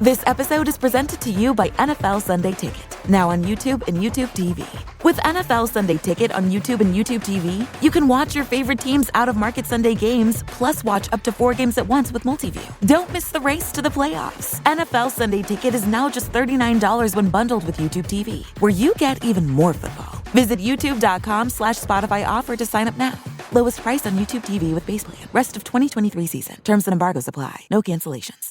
This episode is presented to you by NFL Sunday Ticket, now on YouTube and YouTube TV. With NFL Sunday Ticket on YouTube and YouTube TV, you can watch your favorite teams' out-of-market Sunday games, plus watch up to 4 games at once with Multiview. Don't miss the race to the playoffs. NFL Sunday Ticket is now just $39 when bundled with YouTube TV, where you get even more football. Visit youtube.com/Spotify offer to sign up now. Lowest price on YouTube TV with base plan. Rest of 2023 season. Terms and embargoes apply. No cancellations.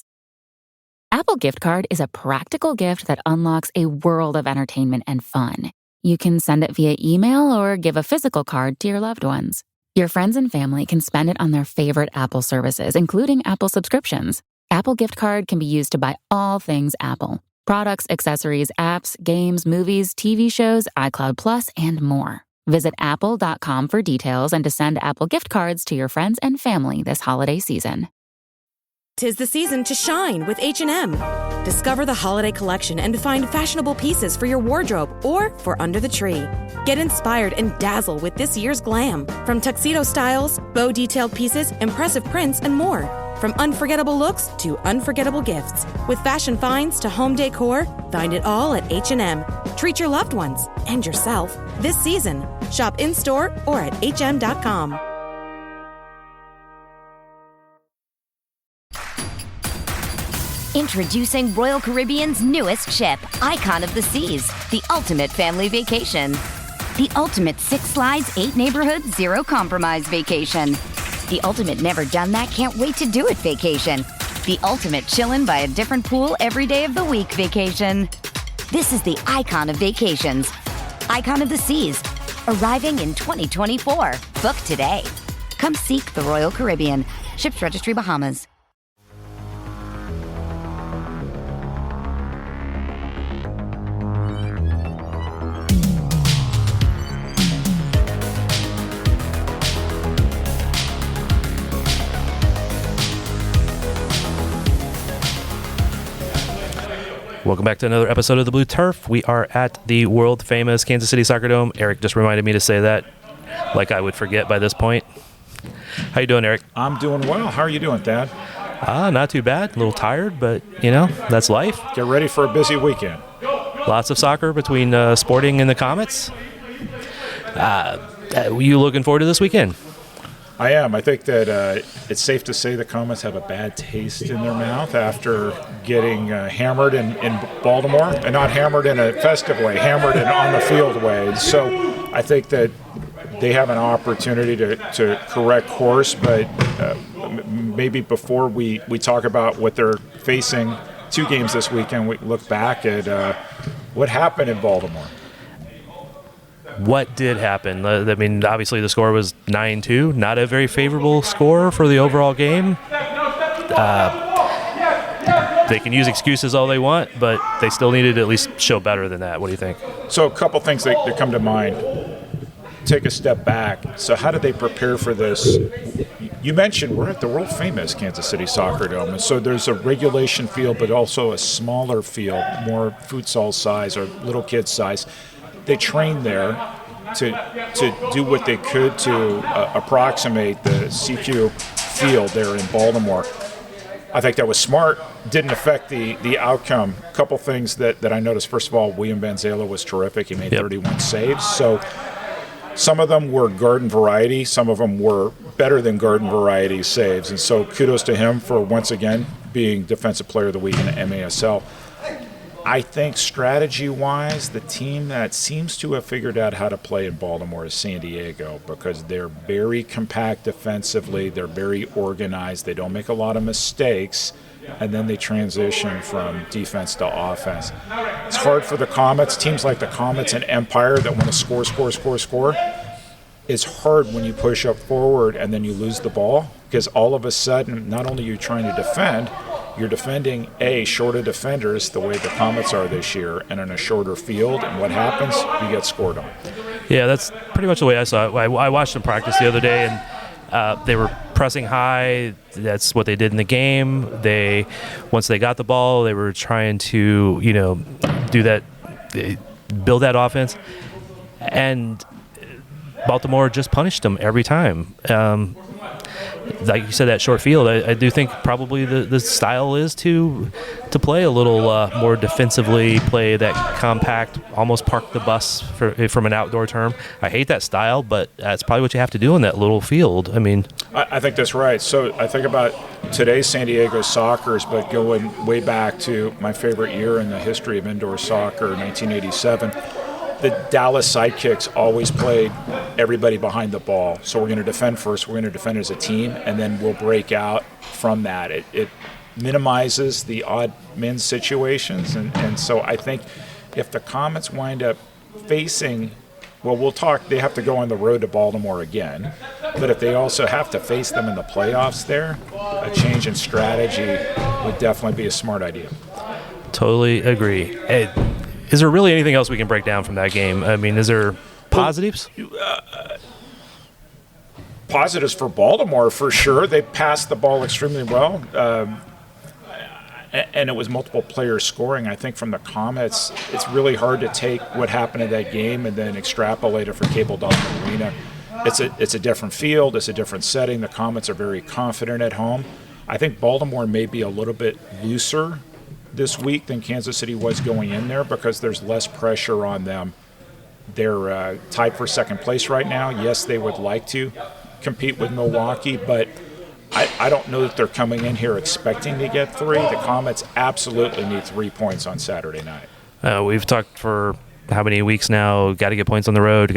Apple Gift Card is a practical gift that unlocks a world of entertainment and fun. You can send it via email or give a physical card to your loved ones. Your friends and family can spend it on their favorite Apple services, including Apple subscriptions. Apple Gift Card can be used to buy all things Apple. Products, accessories, apps, games, movies, TV shows, iCloud Plus, and more. Visit apple.com for details and to send Apple Gift Cards to your friends and family this holiday season. 'Tis the season to shine with H&M. Discover the holiday collection and find fashionable pieces for your wardrobe or for under the tree. Get inspired and dazzle with this year's glam. From tuxedo styles, bow detailed pieces, impressive prints, and more. From unforgettable looks to unforgettable gifts. With fashion finds to home decor, find it all at H&M. Treat your loved ones and yourself this season. Shop in-store or at hm.com. Introducing Royal Caribbean's newest ship, Icon of the Seas, the ultimate family vacation. The ultimate 6 slides, 8 neighborhoods, 0 compromise vacation. The ultimate never done that, can't wait to do it vacation. The ultimate chillin' by a different pool every day of the week vacation. This is the Icon of Vacations. Icon of the Seas, arriving in 2024. Book today. Come seek the Royal Caribbean. Ships Registry, Bahamas. Welcome back to another episode of The Blue Turf. We are at the world-famous Kansas City Soccer Dome. Eric just reminded me to say that, like I would forget by this point. How you doing, Eric? I'm doing well. How are you doing, Dad? Not too bad. A little tired, but, that's life. Get ready for a busy weekend. Lots of soccer between Sporting and the Comets. You looking forward to this weekend? I am. I think that it's safe to say the Comets have a bad taste in their mouth after getting hammered in Baltimore, and not hammered in a festive way, hammered in on-the-field way. So I think that they have an opportunity to correct course, but maybe before we talk about what they're facing 2 games this weekend, we look back at what happened in Baltimore. What did happen? I mean, obviously the score was 9-2. Not a very favorable score for the overall game. They can use excuses all they want, but they still needed to at least show better than that. What do you think? So a couple things that come to mind. Take a step back. So how did they prepare for this? You mentioned we're at the world-famous Kansas City Soccer Dome, and so there's a regulation field, but also a smaller field, more futsal size or little kid size. They trained there to do what they could to approximate the CQ field there in Baltimore. I think that was smart. Didn't affect the outcome. A couple things that I noticed. First of all, William Banzela was terrific. He made 31 saves. So some of them were garden variety. Some of them were better than garden variety saves. And so kudos to him for once again being Defensive Player of the Week in the MASL. I think strategy-wise, the team that seems to have figured out how to play in Baltimore is San Diego, because they're very compact defensively. They're very organized. They don't make a lot of mistakes, and then they transition from defense to offense. It's hard for the Comets. Teams like the Comets and Empire that want to score. It's hard when you push up forward and then you lose the ball, because all of a sudden, not only are you trying to defend, you're defending shorter defenders the way the Comets are this year, and in a shorter field, and what happens? You get scored on. Yeah, that's pretty much the way I saw it. I watched them practice the other day, and they were pressing high. That's what they did in the game. Once they got the ball, they were trying to, do that, build that offense, and Baltimore just punished them every time. like you said, that short field, I do think probably the style is to play a little more defensively, play that compact, almost park the bus from an outdoor term. I hate that style, but that's probably what you have to do in that little field. I mean, I think that's right. So I think about today's San Diego Sockers, but going way back to my favorite year in the history of indoor soccer, 1987. The Dallas Sidekicks always played everybody behind the ball. So we're going to defend first, we're going to defend as a team, and then we'll break out from that. It minimizes the odd men situations. And so I think if the Comets wind up facing, well, we'll talk, they have to go on the road to Baltimore again. But if they also have to face them in the playoffs there, a change in strategy would definitely be a smart idea. Totally agree. Is there really anything else we can break down from that game? I mean, is there positives? Positives for Baltimore, for sure. They passed the ball extremely well. And it was multiple players scoring. I think from the Comets, it's really hard to take what happened in that game and then extrapolate it for Cable Dolphin Arena. It's a different field. It's a different setting. The Comets are very confident at home. I think Baltimore may be a little bit looser this week than Kansas City was going in there because there's less pressure on them. They're tied for second place right now. Yes, they would like to compete with Milwaukee, but I don't know that they're coming in here expecting to get 3. The Comets absolutely need 3 points on Saturday night. We've talked for how many weeks now, got to get points on the road,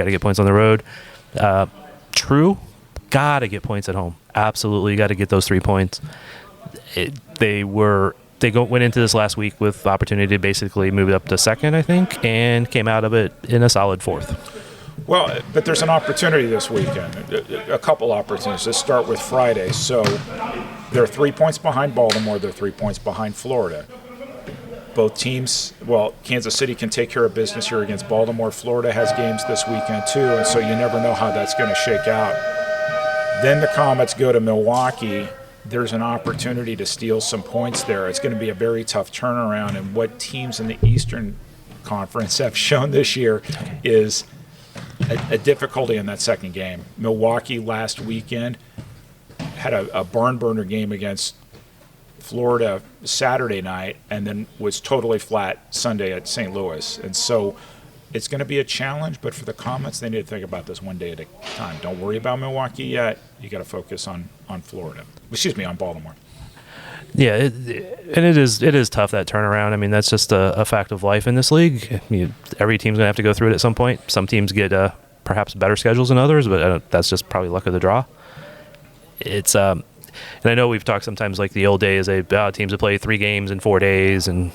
True, got to get points at home. Absolutely got to get those 3 points. They went into this last week with the opportunity to basically move it up to second, I think, and came out of it in a solid 4th. Well, but there's an opportunity this weekend, a couple opportunities. Let's start with Friday. So they're 3 points behind Baltimore. They're 3 points behind Florida. Both teams, well, Kansas City can take care of business here against Baltimore. Florida has games this weekend too, and so you never know how that's going to shake out. Then the Comets go to Milwaukee. There's an opportunity to steal some points there. It's going to be a very tough turnaround, and what teams in the Eastern Conference have shown this year is a difficulty in that second game. Milwaukee last weekend had a barn burner game against Florida Saturday night and then was totally flat Sunday at St. Louis. And so it's going to be a challenge, but for the Comets, they need to think about this one day at a time. Don't worry about Milwaukee yet. You got to focus on Baltimore. Yeah, and it is tough, that turnaround. I mean, that's just a fact of life in this league. Every team's going to have to go through it at some point. Some teams get perhaps better schedules than others, but that's just probably luck of the draw. It's and I know we've talked sometimes like the old days, teams that play 3 games in 4 days and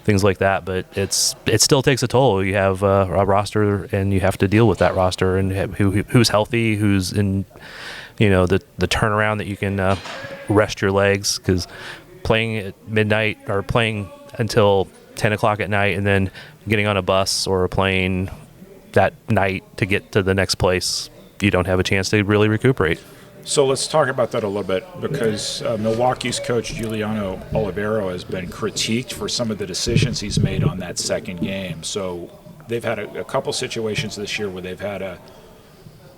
things like that, but it still takes a toll. You have a roster, and you have to deal with that roster and who's healthy, who's in the turnaround that you can rest your legs, because playing at midnight or playing until 10 o'clock at night and then getting on a bus or a plane that night to get to the next place, you don't have a chance to really recuperate. So let's talk about that a little bit, because Milwaukee's coach Giuliano Olivero has been critiqued for some of the decisions he's made on that second game. So they've had a couple situations this year where they've had a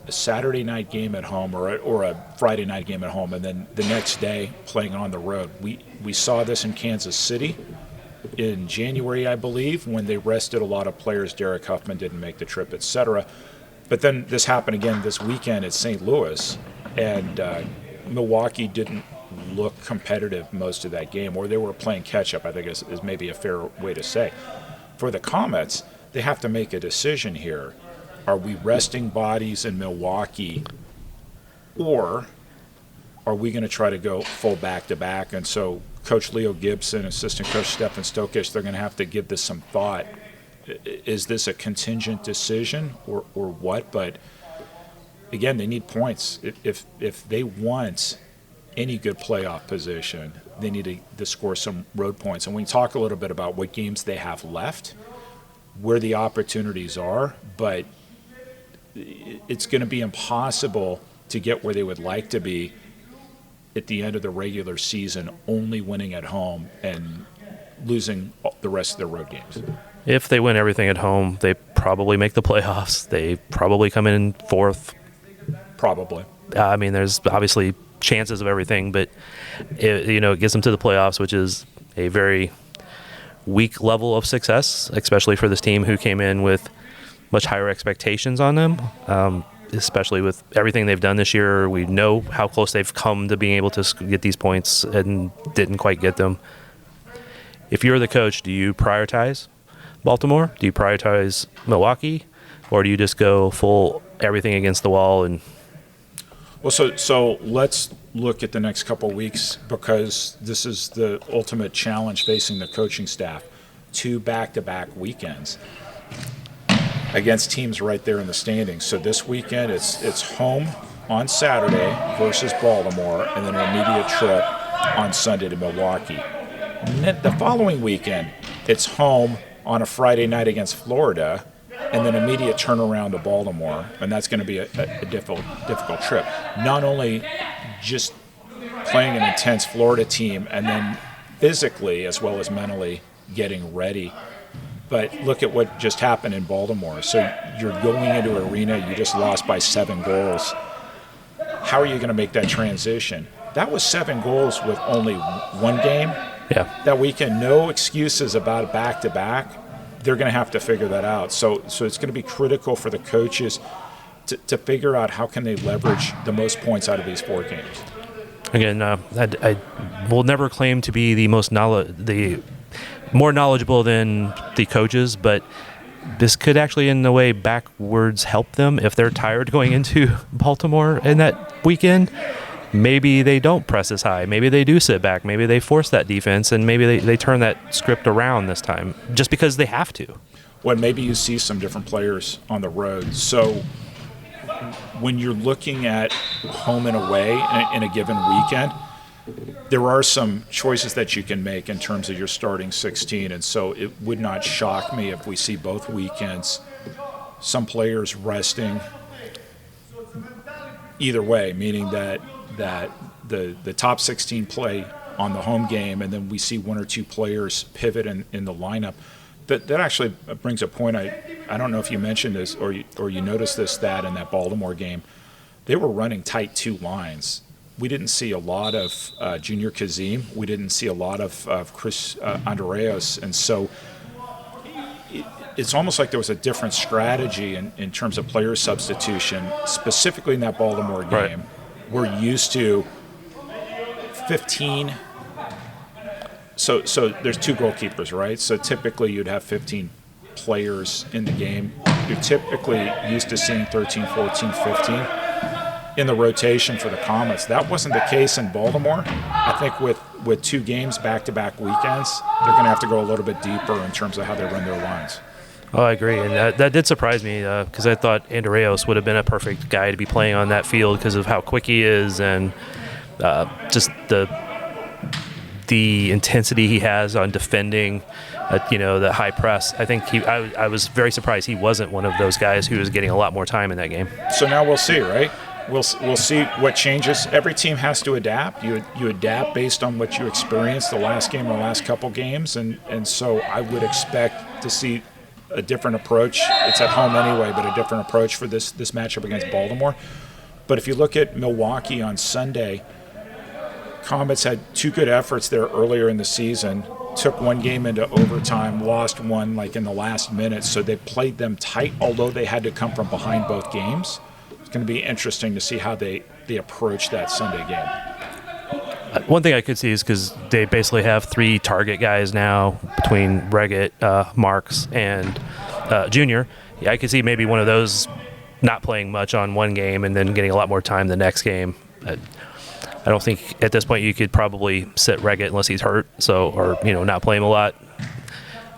Saturday night game at home or a Friday night game at home, and then the next day playing on the road. We saw this in Kansas City in January, I believe, when they rested a lot of players. Derek Huffman didn't make the trip, etc. But then this happened again this weekend at St. Louis, and Milwaukee didn't look competitive most of that game, or they were playing catch-up, I think is maybe a fair way to say. For the Comets, they have to make a decision here. Are we resting bodies in Milwaukee, or are we going to try to go full back-to-back? And so Coach Leo Gibson, assistant coach Stefan Stokic, they're going to have to give this some thought. Is this a contingent decision or what? But again, they need points. If they want any good playoff position, they need to score some road points. And we talk a little bit about what games they have left, where the opportunities are, but it's going to be impossible to get where they would like to be at the end of the regular season, only winning at home and losing the rest of their road games. If they win everything at home, they probably make the playoffs. They probably come in 4th. Probably. I mean, there's obviously chances of everything, but it gets them to the playoffs, which is a very weak level of success, especially for this team who came in with much higher expectations on them, especially with everything they've done this year. We know how close they've come to being able to get these points and didn't quite get them. If you're the coach, do you prioritize Baltimore? Do you prioritize Milwaukee? Or do you just go full everything against the wall? And well, so let's look at the next couple of weeks, because this is the ultimate challenge facing the coaching staff. 2 back-to-back weekends against teams right there in the standings. So this weekend it's home on Saturday versus Baltimore, and then an immediate trip on Sunday to Milwaukee. And then the following weekend it's home on a Friday night against Florida, and then immediate turnaround to Baltimore, and that's going to be a difficult trip. Not only just playing an intense Florida team and then physically as well as mentally getting ready, but look at what just happened in Baltimore. So you're going into an arena, you just lost by 7 goals. How are you going to make that transition? That was 7 goals with only 1 game. Yeah. That weekend, no excuses about a back-to-back. They're going to have to figure that out. So it's going to be critical for the coaches to figure out how can they leverage the most points out of these 4 games. Again, I will never claim to be the more knowledgeable than the coaches, but this could actually, in a way, backwards help them if they're tired going into Baltimore in that weekend. Maybe they don't press as high. Maybe they do sit back. Maybe they force that defense, and maybe they turn that script around this time just because they have to. Well, maybe you see some different players on the road. So when you're looking at home and away in a given weekend, there are some choices that you can make in terms of your starting 16, and so it would not shock me if we see both weekends some players resting either way, meaning that the top 16 play on the home game, and then we see 1 or 2 players pivot in the lineup. That actually brings a point. I don't know if you mentioned this or you noticed this stat in that Baltimore game. They were running tight 2 lines. We didn't see a lot of Junior Kazim. We didn't see a lot of Chris Andreas. And so it's almost like there was a different strategy in terms of player substitution, specifically in that Baltimore game. Right. We're used to 15. So there's 2 goalkeepers, right? So typically you'd have 15 players in the game. You're typically used to seeing 13, 14, 15 in the rotation for the Comets. That wasn't the case in Baltimore. I think with 2 games back-to-back weekends, they're going to have to go a little bit deeper in terms of how they run their lines. Oh, I agree, and that did surprise me because I thought Andreas would have been a perfect guy to be playing on that field because of how quick he is and just the intensity he has on defending, the high press. I think I was very surprised he wasn't one of those guys who was getting a lot more time in that game. So now we'll see, right? We'll see what changes. Every team has to adapt. You adapt based on what you experienced the last game or last couple games, and so I would expect to see a different approach. It's at home anyway, but a different approach for this matchup against Baltimore. But if you look at Milwaukee on Sunday, Comets had 2 good efforts there earlier in the season, took 1 game into overtime, lost 1 like in the last minute, so they played them tight, although they had to come from behind both games. It's going to be interesting to see how they approach that Sunday game. One thing I could see is because they basically have 3 target guys now between Reggett, Marks, and Junior. Yeah, I could see maybe one of those not playing much on one game and then getting a lot more time the next game. I don't think at this point you could probably sit Reggett unless he's hurt, or not play him a lot.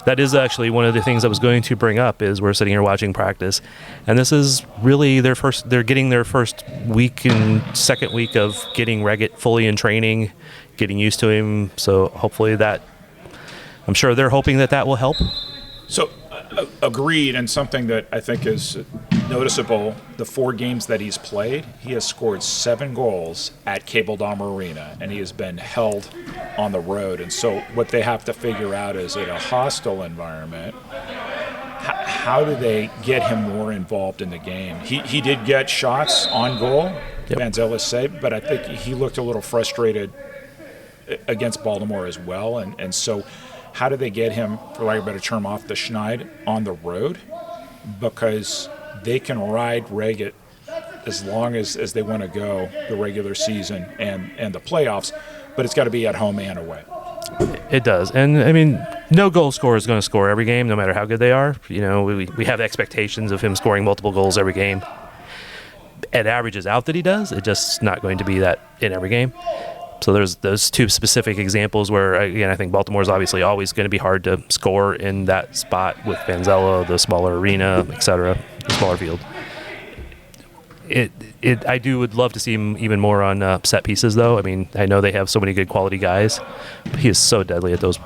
That is actually one of the things I was going to bring up is we're sitting here watching practice, and this is really they're getting their first week and second week of getting Reggett fully in training, getting used to him. So hopefully I'm sure they're hoping that will help. So agreed, and something that I think is noticeable, the 4 games that he's played, he has scored 7 goals at Cable Dahmer Arena, and he has been held on the road. And so what they have to figure out is in a hostile environment, how do they get him more involved in the game? He did get shots on goal, Vanzella's saved, but I think he looked a little frustrated against Baltimore as well. And so how do they get him, for lack of a better term, off the schneid on the road? Because they can ride Reg as long as they want to go, the regular season and the playoffs, but it's got to be at home and away. It does. And, I mean, no goal scorer is going to score every game, no matter how good they are. You know, we have expectations of him scoring multiple goals every game. It averages out that he does. It's just not going to be that in every game. So there's those two specific examples where, again, I think Baltimore's obviously always going to be hard to score in that spot with Vanzella, the smaller arena, et cetera, the smaller field. I would love to see him even more on set pieces, though. I mean, I know they have so many good quality guys, but he is so deadly at those.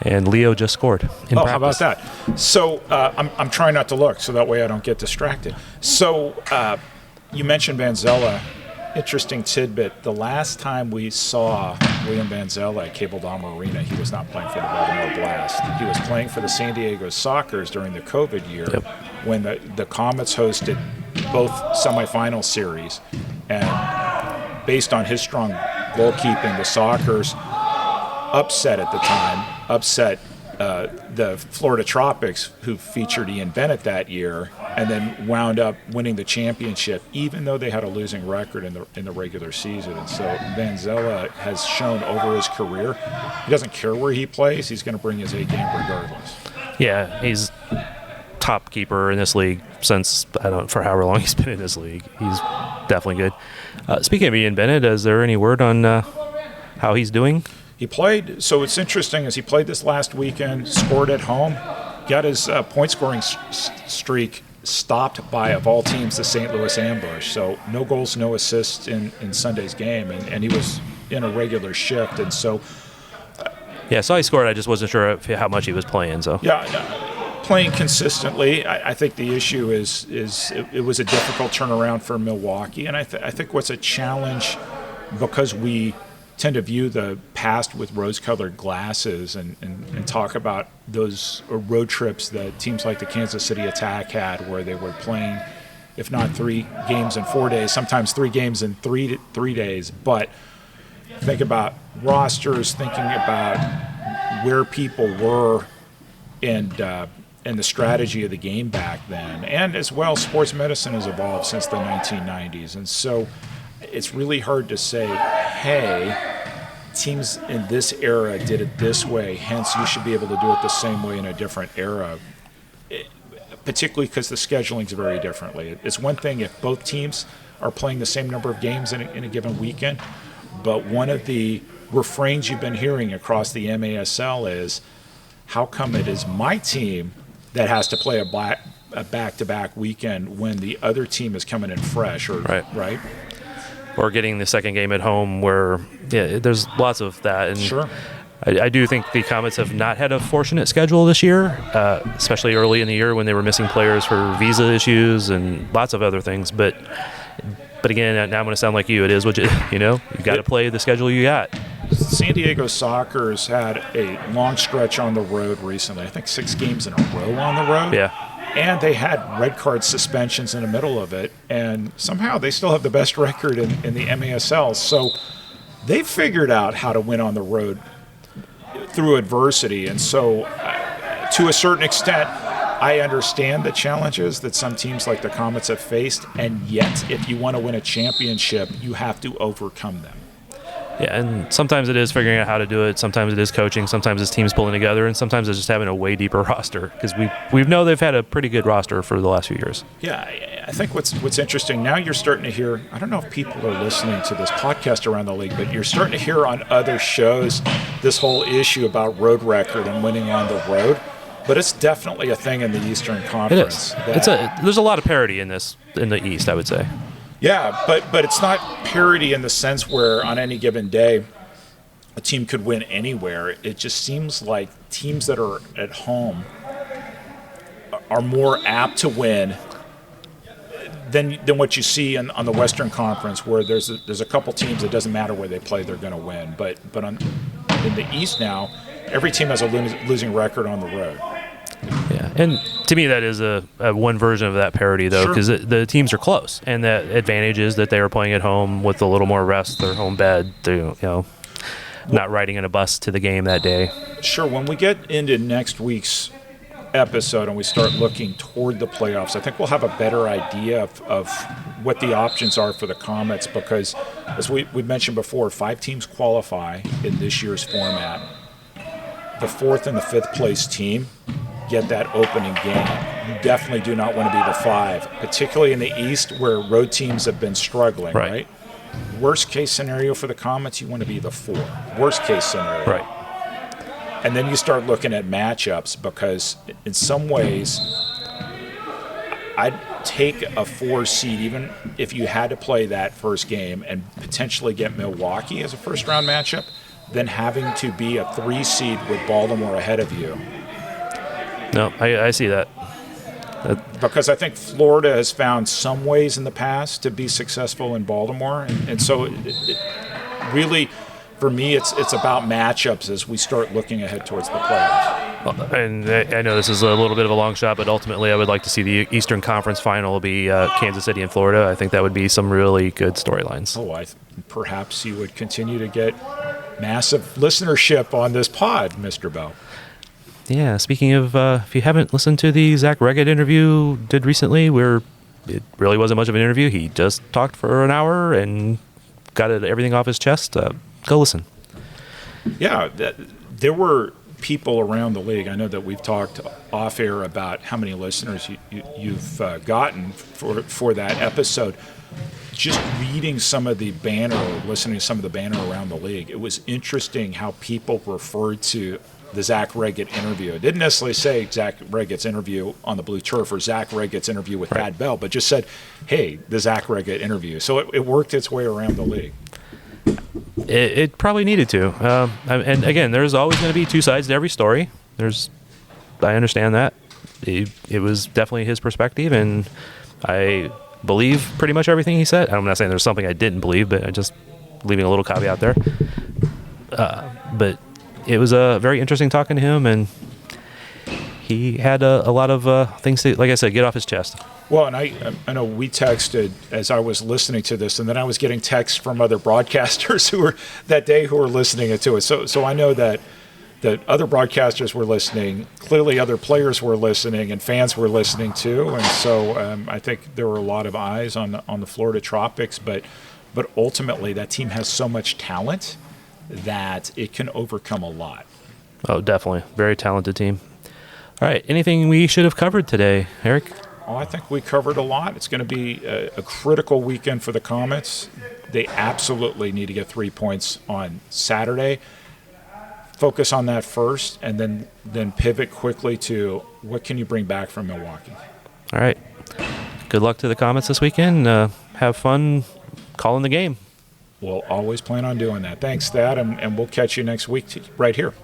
And Leo just scored in practice. How about that? So I'm trying not to look, so that way I don't get distracted. So you mentioned Vanzella. Interesting tidbit. The last time we saw William Vanzella at Cable Dahmer Arena, he was not playing for the Baltimore Blast. He was playing for the San Diego Sockers during the COVID year when the Comets hosted both semifinal series. And based on his strong goalkeeping, the Sockers upset the Florida Tropics, who featured Ian Bennett that year, and then wound up winning the championship, even though they had a losing record in the regular season. And so Vanzella has shown over his career, he doesn't care where he plays, he's going to bring his A game regardless. Yeah, he's top keeper in this league since, for however long he's been in this league. He's definitely good. Speaking of Ian Bennett, is there any word on how he's doing? He played, so it's interesting, as he played this last weekend, scored at home, got his point-scoring streak stopped by, of all teams, the St. Louis Ambush. So no goals, no assists in Sunday's game, and he was in a regular shift. And so... I saw he scored. I just wasn't sure how much he was playing. So playing consistently. I think the issue is it was a difficult turnaround for Milwaukee, and I think what's a challenge, because we tend to view the past with rose-colored glasses and talk about those road trips that teams like the Kansas City Attack had, where they were playing, if not 3 games in 4 days, sometimes 3 games in 3 days. But think about rosters, thinking about where people were and the strategy of the game back then. And as well, sports medicine has evolved since the 1990s. And so it's really hard to say, hey, teams in this era did it this way, hence you should be able to do it the same way in a different era, particularly because the scheduling is very differently. It's one thing if both teams are playing the same number of games in a given weekend, but one of the refrains you've been hearing across the MASL is, how come it is my team that has to play a back-to-back weekend when the other team is coming in fresh, right? Or getting the second game at home, where there's lots of that. And sure. I do think the Comets have not had a fortunate schedule this year, especially early in the year when they were missing players for visa issues and lots of other things. But again, now I'm going to sound like you. It is what you got to play the schedule you got. San Diego Sockers had a long stretch on the road recently. I think 6 games in a row on the road. Yeah. And they had red card suspensions in the middle of it, and somehow they still have the best record in the MASL. So they've figured out how to win on the road through adversity. And so to a certain extent, I understand the challenges that some teams like the Comets have faced, and yet if you want to win a championship, you have to overcome them. Yeah, and sometimes it is figuring out how to do it. Sometimes it is coaching. Sometimes it's teams pulling together, and sometimes it's just having a way deeper roster, because we know they've had a pretty good roster for the last few years. Yeah, I think what's interesting now, you're starting to hear, I don't know if people are listening to this podcast around the league, but you're starting to hear on other shows this whole issue about road record and winning on the road. But it's definitely a thing in the Eastern Conference. It is. There's a lot of parity in the East, I would say. Yeah, but it's not parity in the sense where on any given day a team could win anywhere. It just seems like teams that are at home are more apt to win than what you see on the Western Conference, where there's a couple teams, it doesn't matter where they play, they're going to win. But in the East now, every team has a losing record on the road. Yeah, And to me, that is a one version of that parody, though, because the teams are close, and the advantage is that they are playing at home with a little more rest, their home bed, not riding in a bus to the game that day. Sure. When we get into next week's episode and we start looking toward the playoffs, I think we'll have a better idea of what the options are for the Comets, because, as we mentioned before, 5 teams qualify in this year's format. The 4th and the 5th place team get that opening game. You definitely do not want to be the 5, particularly in the East where road teams have been struggling, right? Worst case scenario for the Comets, you want to be the 4. Worst case scenario. Right. And then you start looking at matchups, because in some ways, I'd take a 4 seed, even if you had to play that first game and potentially get Milwaukee as a first-round matchup, than having to be a 3 seed with Baltimore ahead of you. No, I see that. Because I think Florida has found some ways in the past to be successful in Baltimore. And so it really, for me, it's about matchups as we start looking ahead towards the playoffs. And I know this is a little bit of a long shot, but ultimately I would like to see the Eastern Conference Final be Kansas City and Florida. I think that would be some really good storylines. Perhaps you would continue to get massive listenership on this pod, Mr. Bell. Yeah, speaking of, if you haven't listened to the Zach Reggett interview did recently, where it really wasn't much of an interview. He just talked for an hour and got everything off his chest. Go listen. Yeah, there were people around the league. I know that we've talked off air about how many listeners you've gotten for that episode. Just reading some of the banner, listening to some of the banner around the league, it was interesting how people referred to the Zach Reggett interview. It didn't necessarily say Zach Reggett's interview on the blue turf or Zach Reggett's interview with Thad Bell, but just said, hey, the Zach Reggett interview. So it worked its way around the league. It probably needed to. And again, there's always going to be 2 sides to every story. I understand that. It was definitely his perspective, and I believe pretty much everything he said. I'm not saying there's something I didn't believe, but I'm just leaving a little caveat there. But it was very interesting talking to him, and he had a lot of things to, like I said, get off his chest. Well, and I know we texted as I was listening to this, and then I was getting texts from other broadcasters who were listening to it. So I know that other broadcasters were listening. Clearly, other players were listening, and fans were listening too. And so I think there were a lot of eyes on the Florida Tropics. But ultimately, that team has so much talent that it can overcome a lot. Oh, definitely, very talented team. All right, anything we should have covered today, Eric? Oh, I think we covered a lot. It's going to be a critical weekend for the Comets. They absolutely need to get 3 points on Saturday. Focus on that first, and then pivot quickly to what can you bring back from Milwaukee. All right. Good luck to the Comets this weekend. Have fun calling the game. We'll always plan on doing that. Thanks, Thad, and we'll catch you next week right here.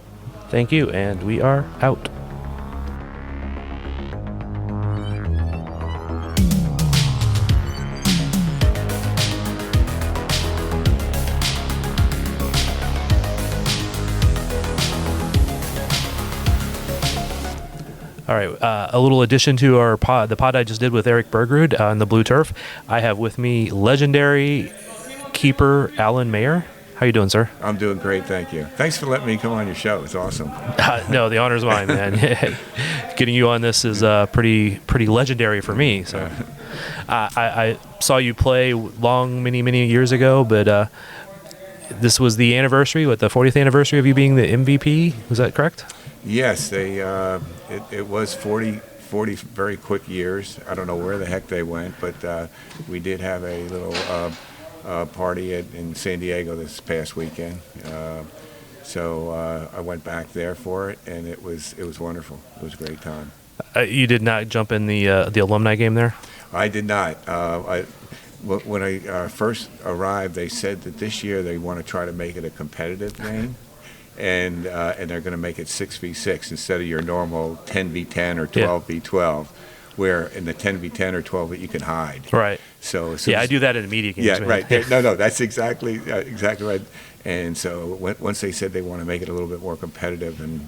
Thank you, and we are out. All right, a little addition to our pod, the pod I just did with Eric Bergrud on the blue turf. I have with me legendary keeper Alan Mayer. How you doing, sir? I'm doing great, thank you. Thanks for letting me come on your show. It's awesome. No, the honor's mine, man. Getting you on this is pretty legendary for me. So, I saw you play many years ago, but this was the anniversary, the 40th anniversary of you being the MVP. Was that correct? Yes, it was 40 very quick years. I don't know where the heck they went, but we did have a little party in San Diego this past weekend. So I went back there for it, and it was wonderful. It was a great time. You did not jump in the alumni game there? I did not. When I first arrived, they said that this year they want to try to make it a competitive game. And they're going to make it 6v6 instead of your normal 10v10 or 12v12. where in the 10v10 or 12 you can hide. Right. So I do that in immediate games. Yeah, man. right. No, that's exactly right. And so once they said they want to make it a little bit more competitive, and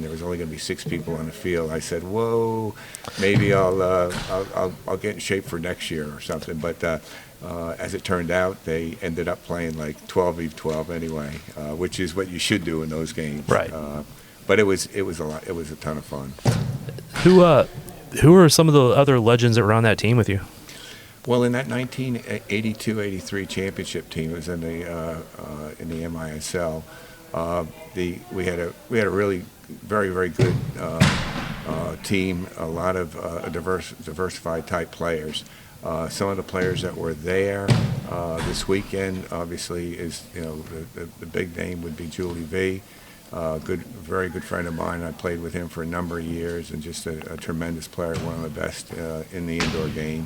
there was only going to be 6 people on the field, I said, "Whoa, maybe I'll get in shape for next year or something." But as it turned out, they ended up playing like 12v12 anyway, which is what you should do in those games. Right. But it was a lot. It was a ton of fun. Who are some of the other legends that were on that team with you? Well, in that 1982-83 championship team, it was in the MISL. We had a really very, very good team. A lot of diversified type players. Some of the players that were there this weekend, obviously, is the big name would be Julie V. Very good friend of mine. I played with him for a number of years, and just a tremendous player, one of the best in the indoor game.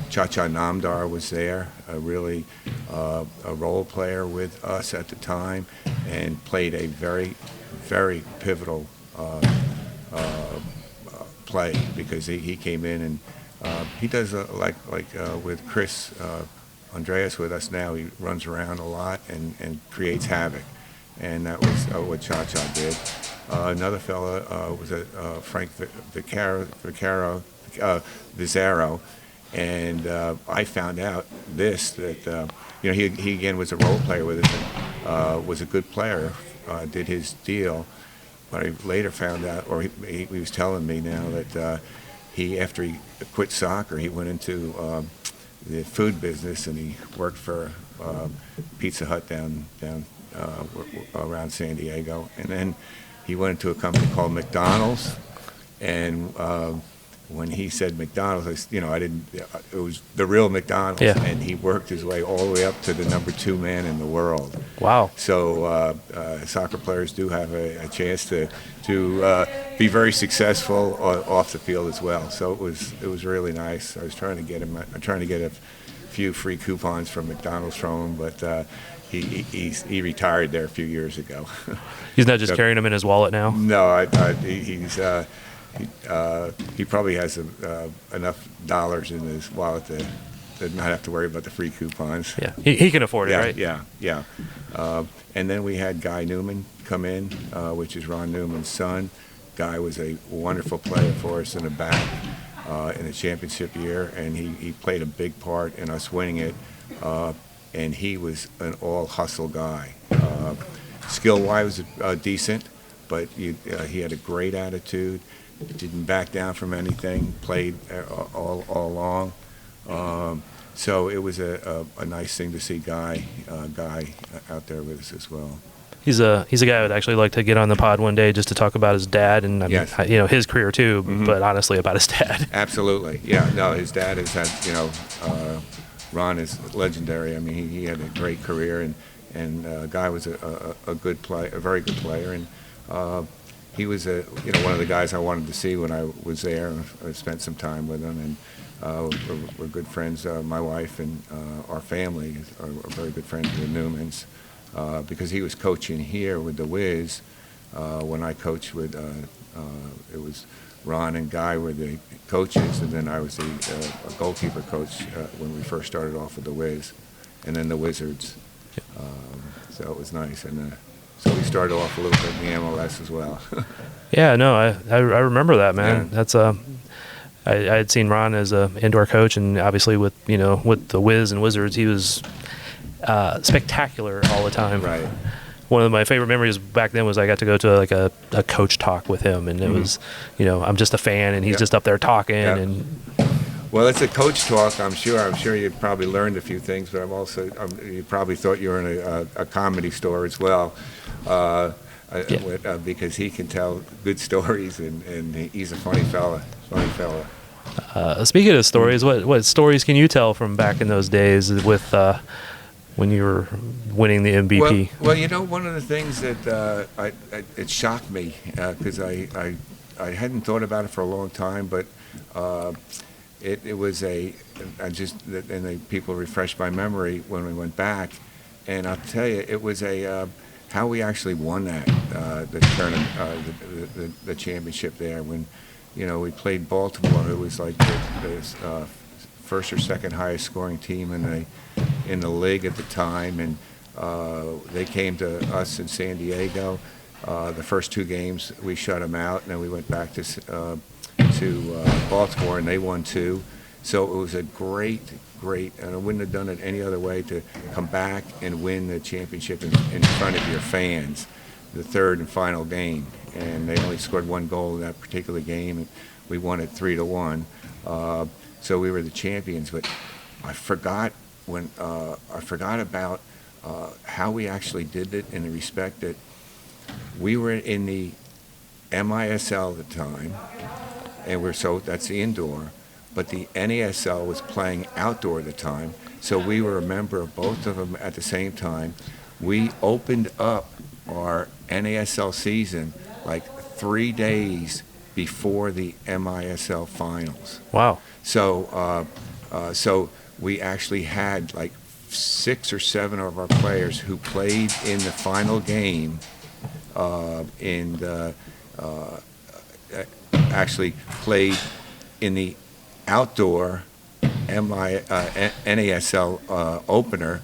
Cha-Cha Namdar was there, a role player with us at the time, and played a very, very pivotal play, because he came in and he does like with Chris Andreas with us now. He runs around a lot and creates havoc. And that was what Cha-Cha did. Another fella was Frank Vizarro, and I found out that he again was a role player with us, and was a good player, did his deal. But I later found out, or he was telling me now, that after he quit soccer, he went into the food business, and he worked for Pizza Hut down around San Diego, and then he went into a company called McDonald's, and when he said McDonald's, I didn't. It was the real McDonald's, and he worked his way all the way up to the number 2 man in the world. Wow! So soccer players do have a chance to be very successful off the field as well. So it was really nice. I was trying to get a few free coupons from McDonald's from him, but. He retired there a few years ago. He's not just carrying them in his wallet now? No, he probably has enough dollars in his wallet to not have to worry about the free coupons. Yeah, he can afford it, right? Yeah. And then we had Guy Newman come in, which is Ron Newman's son. Guy was a wonderful player for us in the back in the championship year, and he played a big part in us winning it. And he was an all-hustle guy. Skill-wise, decent, but he had a great attitude. Didn't back down from anything. Played all along. So it was a nice thing to see Guy out there with us as well. He's a guy I would actually like to get on the pod one day just to talk about his dad and his career too, but honestly about his dad. Absolutely, yeah. No, his dad has had Ron is legendary. I mean, he had a great career, and Guy was a good player, a very good player, and he was one of the guys I wanted to see when I was there. I spent some time with him, and we're good friends. My wife and our family are very good friends with the Newmans, because he was coaching here with the Wiz when I coached with it was. Ron and Guy were the coaches, and then I was the goalkeeper coach when we first started off with the Wiz, and then the Wizards. So it was nice, and so we started off a little bit in the MLS as well. Yeah, no, I remember that, man. Yeah. That's I had seen Ron as an indoor coach, and obviously with the Wiz and Wizards, he was spectacular all the time. Right. One of my favorite memories back then was I got to go to like a coach talk with him, and it was, I'm just a fan, and he's just up there talking. Yeah. And well, it's a coach talk. I'm sure you probably learned a few things, but you probably thought you were in a comedy store as well, because he can tell good stories, and he's a funny fella. Speaking of stories, what stories can you tell from back in those days with when you were winning the MVP? Well, one of the things that it shocked me, because I hadn't thought about it for a long time, but it was and the people refreshed my memory when we went back, and I'll tell you, it was how we actually won that the tournament, the championship there, when we played Baltimore, who was like the first or second highest scoring team in the league at the time, and they came to us in San Diego. The first 2 games we shut them out, and then we went back to Baltimore, and they won 2. So it was a great, and I wouldn't have done it any other way to come back and win the championship in front of your fans, the third and final game. And they only scored 1 goal in that particular game, and we won it 3-1. So we were the champions. But I forgot about how we actually did it, in the respect that we were in the MISL at the time, and that's the indoor. But the NASL was playing outdoor at the time, so we were a member of both of them at the same time. We opened up our NASL season like 3 days before the MISL finals. Wow. So we actually had like 6 or 7 of our players who played in the final game actually played in the outdoor NASL opener,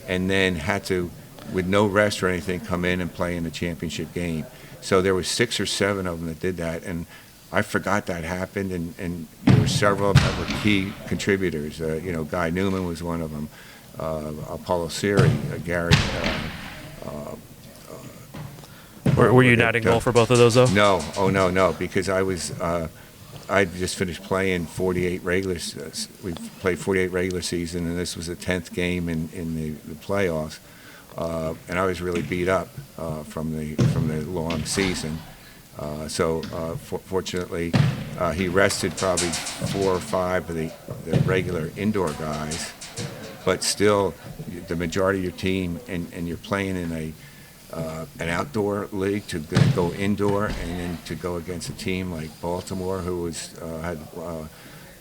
and then had to, with no rest or anything, come in and play in the championship game. So there was 6 or 7 of them that did that, and I forgot that happened, and there were several of them that were key contributors. Guy Newman was one of them, Apollo Siri, Gary. Were you not in goal for both of those, though? No. Oh, no, because I'd just finished playing 48 regular. We played 48 regular season, and this was the 10th game in the playoffs. And I was really beat up from the long season. Fortunately, he rested probably 4 or 5 of the regular indoor guys. But still, the majority of your team, and you're playing in an outdoor league, to then go indoor, and then to go against a team like Baltimore, who had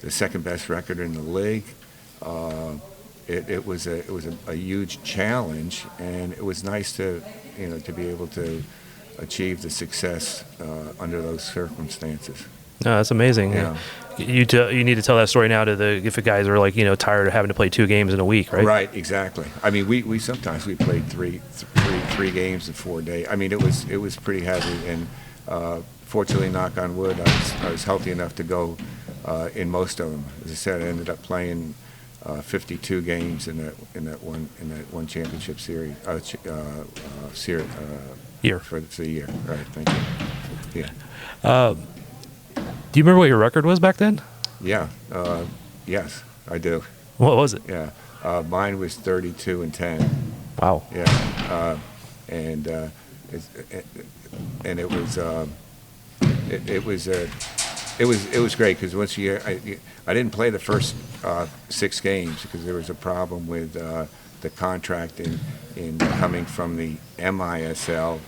the second best record in the league. It was a huge challenge, and it was nice to be able to achieve the success under those circumstances. No, that's amazing. Yeah. You need to tell that story now to if the guys are like tired of having to play 2 games in a week, right? Right, exactly. I mean, we sometimes played three games in 4 days. I mean, it was pretty heavy, and fortunately, knock on wood, I was healthy enough to go in most of them. As I said, I ended up playing 52 games in that one championship series year for the year. Right, thank you. Yeah. Do you remember what your record was back then? Yeah. Yes, I do. What was it? Yeah. Mine was 32-10. Wow. Yeah. And it was great, because once I didn't play the first 6 games because there was a problem with the contract in coming from the MISL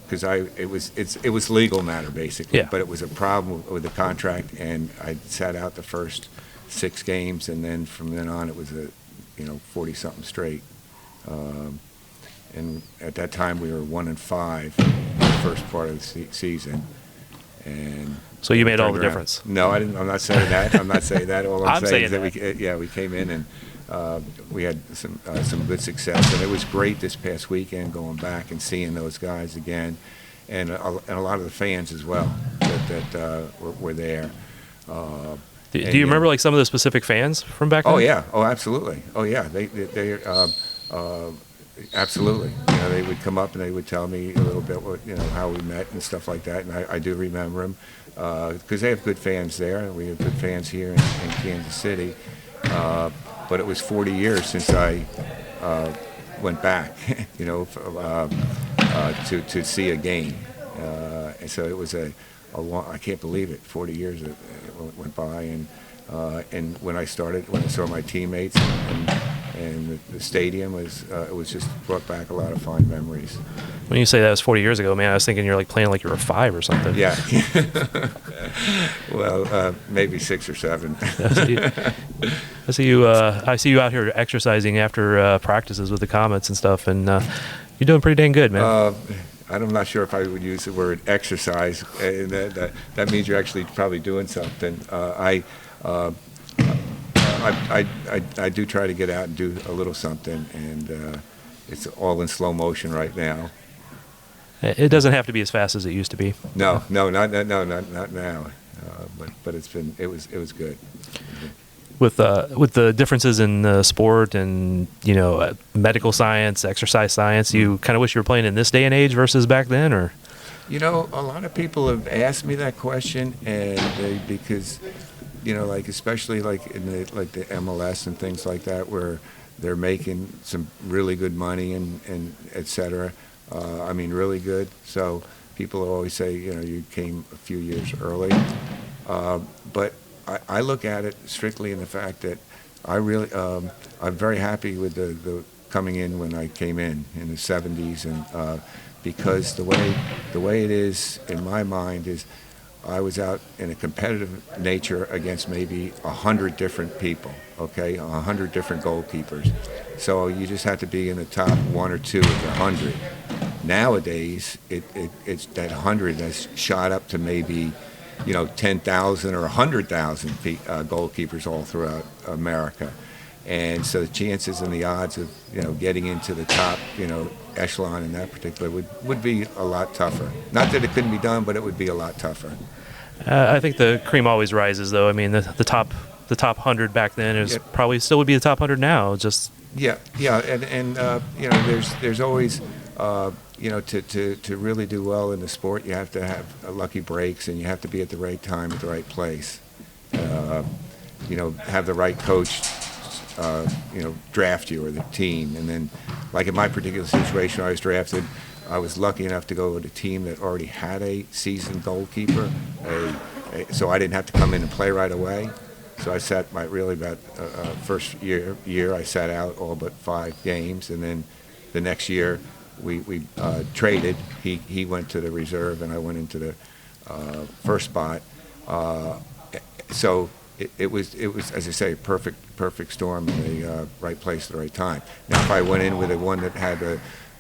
because it was legal matter basically, yeah. But it was a problem with the contract, and I sat out the first 6 games, and then from then on it was 40-something straight. And at that time we were 1-5 in the first part of the season, and so you made all the difference. No, I didn't. I'm not saying that. I'm not saying that. All I'm saying is that we came in and we had some good success, and it was great this past weekend going back and seeing those guys again, and a lot of the fans as well that were there. Do you remember like some of the specific fans from back then? Oh yeah. Oh, absolutely. Oh yeah. They absolutely. They would come up and they would tell me a little bit how we met and stuff like that, and I do remember them because they have good fans there, and we have good fans here in Kansas City. But it was 40 years since I went back, to see a game, and so it was a long. I can't believe it. 40 years it went by, and when I saw my teammates and the stadium it was just brought back a lot of fond memories. When you say that was 40 years ago, man, I was thinking you're like playing like you were 5 or something. Yeah. Well, maybe 6 or 7. I see you out here exercising after practices with the Comets and stuff, and You're doing pretty dang good, man. I'm not sure if I would use the word exercise, and that means you're actually probably doing something. I do try to get out and do a little something, and it's all in slow motion right now. It doesn't have to be as fast as it used to be. No, not now. But it was good. With the differences in sport and medical science, exercise science, you kind of wish you were playing in this day and age versus back then, or? A lot of people have asked me that question, and because especially in the MLS and things like that, where they're making some really good money and et cetera. Really good. So people always say, you came a few years early. But I look at it strictly in the fact that I'm very happy with the coming in when I came in the 70s, and because the way it is in my mind is I was out in a competitive nature against maybe 100 different people, 100 different goalkeepers. So you just have to be in the top one or two of the 100. Nowadays, it's that 100 has shot up to maybe 10,000 or 100,000 goalkeepers all throughout America. And so the chances and the odds of getting into the top echelon in that particular would be a lot tougher. Not that it couldn't be done, but it would be a lot tougher. I think the cream always rises, though. I mean, the top 100 back then is probably still would be the top 100 now. Just and there's always to really do well in the sport, you have to have lucky breaks, and you have to be at the right time at the right place. Have the right coach, draft you or the team. And then, like in my particular situation, I was drafted. I was lucky enough to go with a team that already had a seasoned goalkeeper, so I didn't have to come in and play right away. So I sat about first year I sat out all but 5 games, and then the next year we traded. He went to the reserve, and I went into the first spot. So it was as I say, perfect storm in the right place at the right time. Now if I went in with the one that had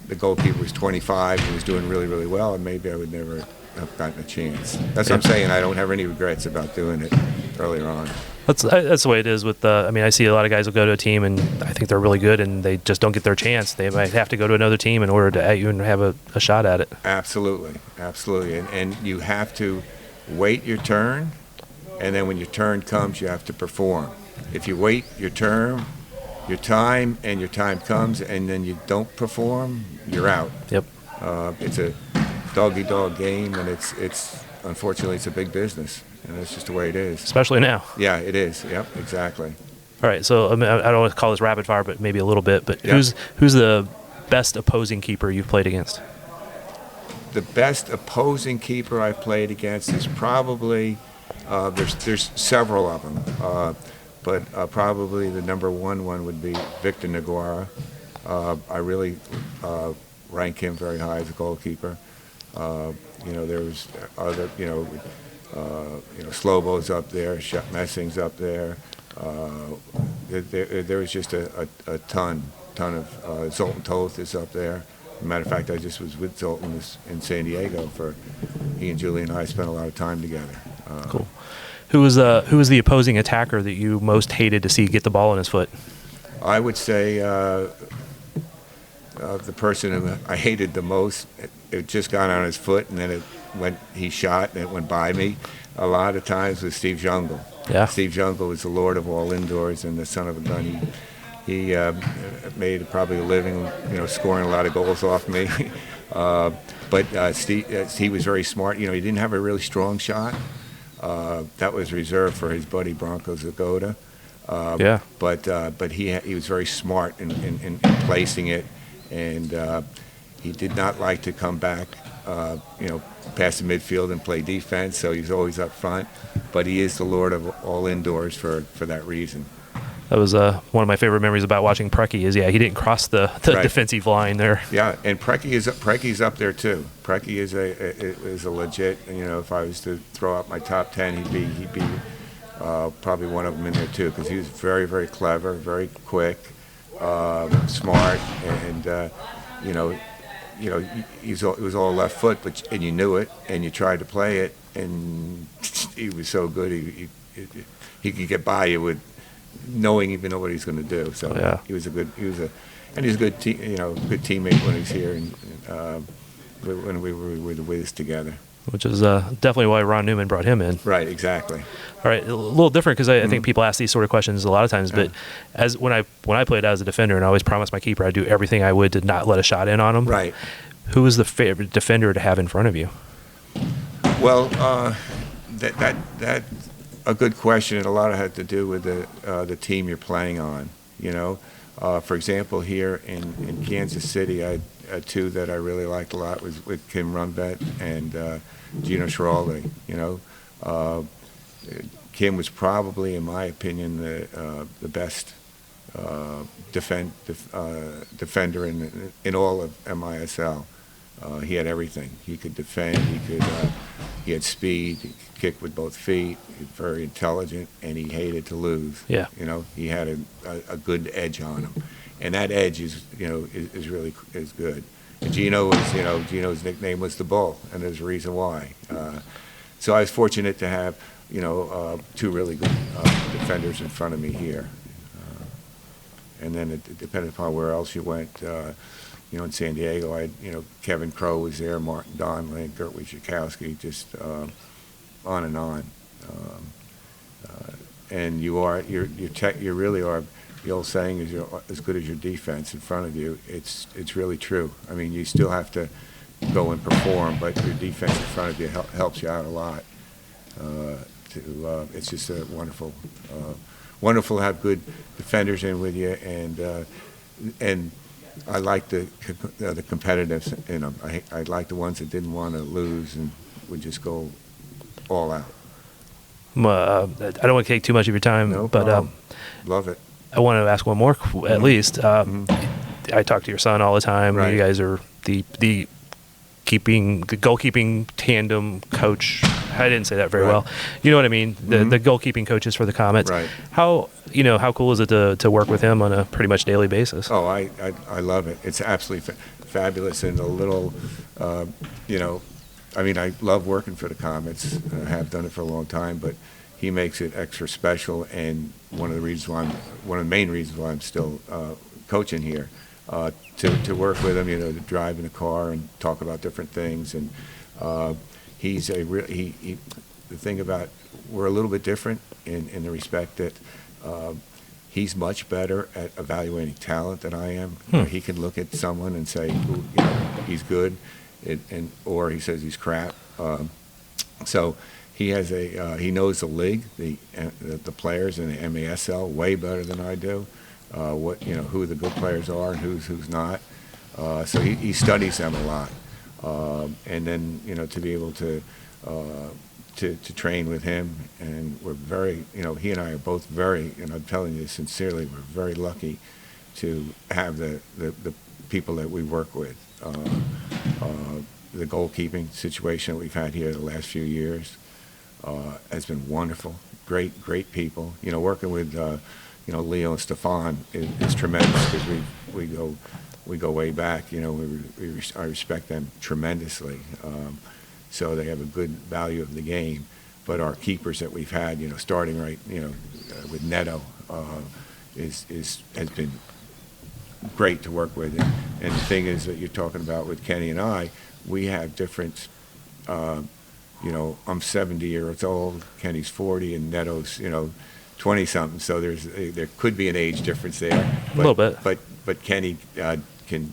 the goalkeeper was 25 and was doing really, really well, and maybe I would never have gotten a chance. That's what I'm saying. I don't have any regrets about doing it earlier on. That's the way it is with I see a lot of guys will go to a team and I think they're really good and they just don't get their chance. They might have to go to another team in order to even have a shot at it. Absolutely. And you have to wait your turn, and then when your turn comes, you have to perform. If you wait your time comes, and then you don't perform, you're out. Yep. It's a dog-eat-dog game, and it's unfortunately it's a big business, and that's just the way it is. Especially now. Yeah, it is. Yep, exactly. All right, so I don't want to call this rapid fire, but maybe a little bit. But who's the best opposing keeper you've played against? The best opposing keeper I've played against is probably there's several of them. But probably the number one would be Victor Naguara. I really rank him very high as a goalkeeper. There was other, Slobo's up there, Shep Messing's up there. There was just a ton of Zoltan Toth is up there. As a matter of fact, I just was with Zoltan in San Diego he and Julie and I spent a lot of time together. Cool. Who was the opposing attacker that you most hated to see get the ball in his foot? I would say the person who I hated the most, it just got on his foot, and then he shot, and it went by me. A lot of times was Steve Jungle. Yeah. Steve Jungle was the lord of all indoors and the son of a gun. He made probably a living, scoring a lot of goals off me. But Steve, he was very smart. He didn't have a really strong shot. That was reserved for his buddy Bronco Zagoda. But he was very smart in placing it, and he did not like to come back, past the midfield and play defense. So he's always up front. But he is the lord of all indoors for that reason. That was one of my favorite memories about watching Preki is, he didn't cross the right. defensive line there. Yeah, and Preki's up there too. Preki is a legit, if I was to throw out my top 10, he'd be probably one of them in there too, because he was very, very clever, very quick, smart, and it was all left foot, and you knew it, and you tried to play it, and he was so good. He could get by you with knowing even know what he's going to do. So he's a good teammate when he's here, and when we were with the Wiz together. Which is definitely why Ron Newman brought him in. Right, exactly. All right, a little different because I think people ask these sort of questions a lot of times. But as when I played as a defender, and I always promised my keeper I'd do everything I would to not let a shot in on him. Right. Who was the favorite defender to have in front of you? Well, that a good question, and a lot of it had to do with the team you're playing on. For example, here in Kansas City, I had two that I really liked a lot was with Kim Runbet and Gino Schiraldi. Kim was probably, in my opinion, the best defender in all of MISL. He had everything. He could defend. He had speed. He could kick with both feet. He was very intelligent, and he hated to lose. Yeah. He had a good edge on him, and that edge is really good. And Gino's nickname was the Bull, and there's a reason why. So I was fortunate to have two really good defenders in front of me here. And then it depended upon where else you went. In San Diego, I had, Kevin Crowe was there, Martin Donlin, Gert Wojciechowski, just on and on. And you really are. The old saying is, you're as good as your defense in front of you. It's really true. I mean, you still have to go and perform, but your defense in front of you helps you out a lot. It's just a wonderful to have good defenders in with you, and I like the competitiveness in them. I like the ones that didn't want to lose and would just go all out. I don't want to take too much of your time, love it. I want to ask one more, at least. I talk to your son all the time. Right. You guys are the goalkeeping tandem coach. I didn't say that very well. You know what I mean? The goalkeeping coaches for the Comets. Right. How cool is it to work with him on a pretty much daily basis? Oh, I love it. It's absolutely fabulous, and a little, I love working for the Comets. I have done it for a long time, but he makes it extra special, and one of the main reasons why I'm still coaching here. To work with him, to drive in a car and talk about different things, and he's the thing about, we're a little bit different in the respect that he's much better at evaluating talent than I am. He can look at someone and say, he's good, or he says he's crap. So he has he knows the league, the players in the MASL way better than I do. Who the good players are and who's not. So he studies them a lot, and then to be able to train with him, and we're very, he and I are both very, and I'm telling you sincerely, we're very lucky to have the people that we work with. The goalkeeping situation that we've had here the last few years has been wonderful. Great people. Working with Leo and Stefan is tremendous, because we go way back. I respect them tremendously. So they have a good value of the game. But our keepers that we've had, starting with Neto, has been great to work with. And the thing is that you're talking about with Kenny and I, we have different. I'm 70 years old, Kenny's 40, and Neto's 20-something. So there could be an age difference there. A little bit. But Kenny can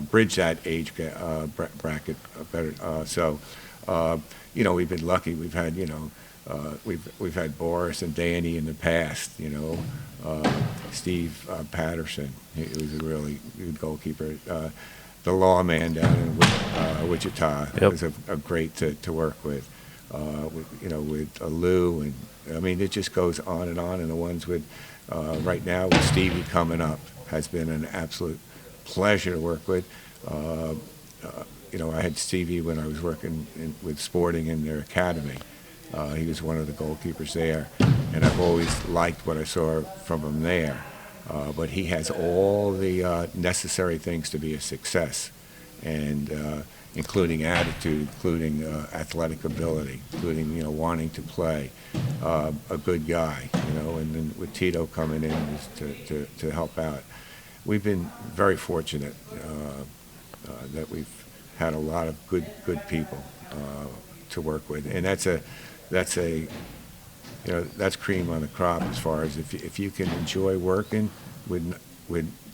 bridge that age bracket better. We've been lucky. We've had we've had Boris and Danny in the past. Steve Patterson, he was a really good goalkeeper. The lawman down in Wichita was a great to work with. With Lou, and it just goes on. And the ones with right now with Stevie coming up has been an absolute pleasure to work with. I had Stevie when I was working with Sporting in their academy. He was one of the goalkeepers there, and I've always liked what I saw from him there. But he has all the necessary things to be a success, and including attitude, including athletic ability, including wanting to play, a good guy, and then with Tito coming in to help out. We've been very fortunate that we've had a lot of good people to work with, and that's cream on the crop as far as if you can enjoy working with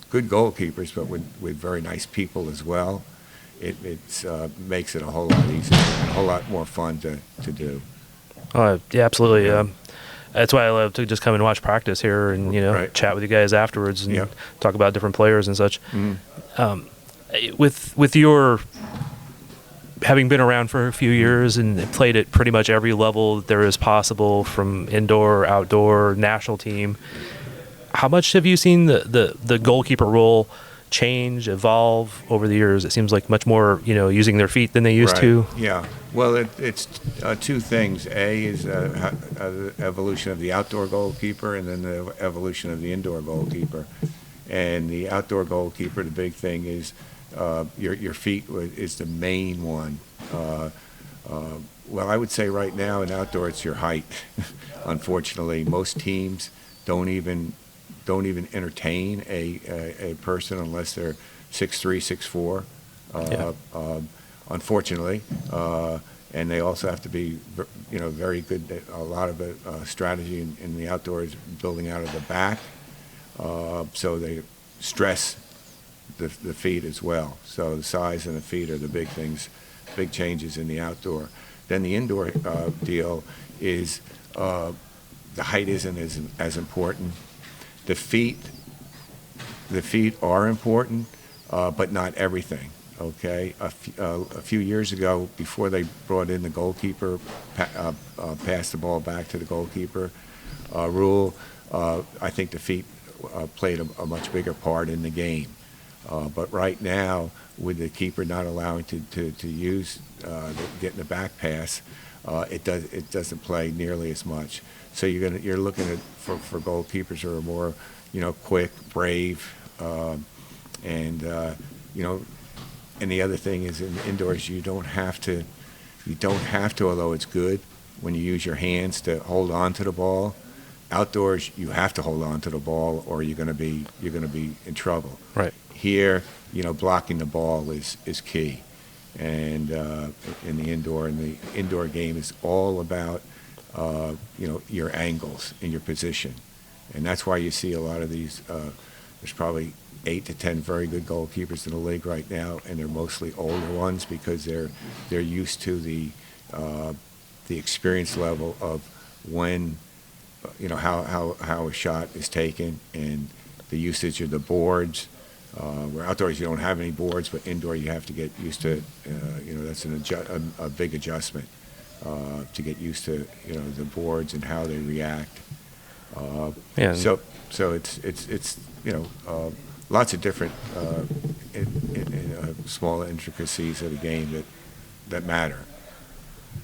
good goalkeepers, but with very nice people as well. It makes it a whole lot easier, and a whole lot more fun to do. Yeah, absolutely. That's why I love to just come and watch practice here and Right. chat with you guys afterwards and Yep. talk about different players and such. With your having been around for a few years and played at pretty much every level that there is possible, from indoor, outdoor, national team, how much have you seen the goalkeeper role change, evolve over the years? It seems like much more, using their feet than they used Right. to. Yeah. Well, it's two things. A is the evolution of the outdoor goalkeeper, and then the evolution of the indoor goalkeeper. And the outdoor goalkeeper, the big thing is your feet is the main one. Well, I would say right now in outdoor it's your height. Unfortunately, most teams don't even entertain a person unless they're 6'3", 6'4". Unfortunately, and they also have to be very good. A lot of strategy in the outdoors, building out of the back, so they stress the feet as well. So the size and the feet are the big things, big changes in the outdoor. Then the indoor deal is the height isn't as important. The feet are important, but not everything. Okay, a few years ago, before they brought in the goalkeeper, pass the ball back to the goalkeeper rule, I think the feet played a much bigger part in the game. But right now, with the keeper not allowing to use getting the back pass, it doesn't play nearly as much. So you're looking at for goalkeepers who are more quick, brave, and and the other thing is in indoors you don't have to, although it's good when you use your hands to hold on to the ball. Outdoors you have to hold on to the ball or you're going to be in trouble. Right. Here, blocking the ball is key, and in the indoor game is all about your angles and your position, and that's why you see a lot of these. There's probably 8 to 10 very good goalkeepers in the league right now, and they're mostly older ones because they're used to the experience level of when how a shot is taken and the usage of the boards. Where outdoors you don't have any boards, but indoor you have to get used to. That's a big adjustment to get used to the boards and how they react. So it's lots of different small intricacies of the game that matter.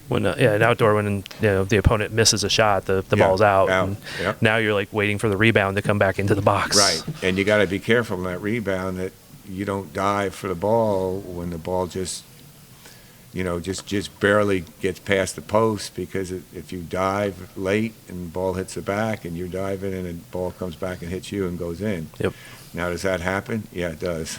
When in outdoor, when the opponent misses a shot, the ball's out. And Yep. now you're like waiting for the rebound to come back into the box. Right, and you got to be careful in that rebound that you don't dive for the ball when the ball just barely gets past the post, because if you dive late and the ball hits the back and you're diving and the ball comes back and hits you and goes in. Yep. Now, does that happen? Yeah, it does.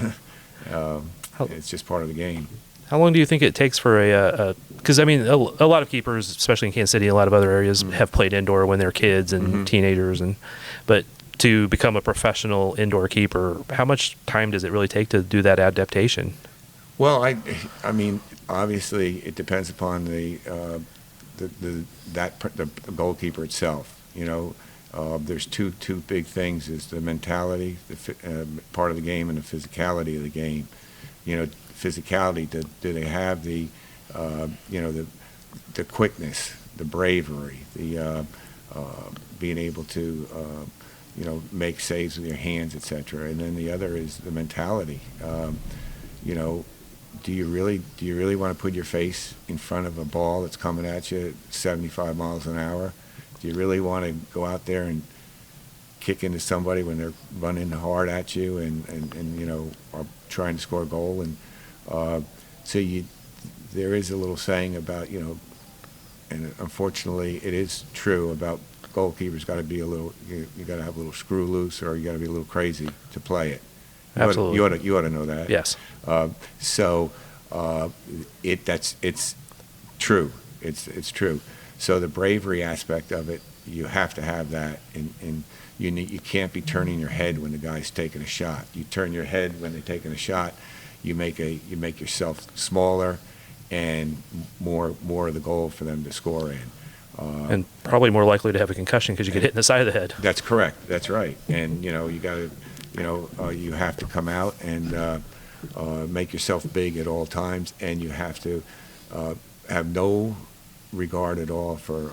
It's just part of the game. How long do you think it takes for because I mean a lot of keepers, especially in Kansas City and a lot of other areas, have played indoor when they're kids and teenagers, but to become a professional indoor keeper, how much time does it really take to do that adaptation? Well, I mean, obviously it depends upon the goalkeeper itself. There's two big things: is the mentality, part of the game, and the physicality of the game. Physicality. Do they have the quickness, the bravery, the being able to make saves with your hands, etc. And then the other is the mentality. Do you really want to put your face in front of a ball that's coming at you at 75 miles an hour? Do you really want to go out there and kick into somebody when they're running hard at you and are trying to score a goal? And So there is a little saying about, and unfortunately it is true about goalkeepers. Got to be a little, you got to have a little screw loose, or you got to be a little crazy to play it. Absolutely. You ought to know that. Yes. It's true. It's true. So the bravery aspect of it, you have to have that, and you can't be turning your head when the guy's taking a shot. You turn your head when they're taking a shot, you make yourself smaller, and more of the goal for them to score in. And probably more likely to have a concussion because you get hit in the side of the head. That's correct. That's right. And you got to, you have to come out and make yourself big at all times, and you have to have no regard at all for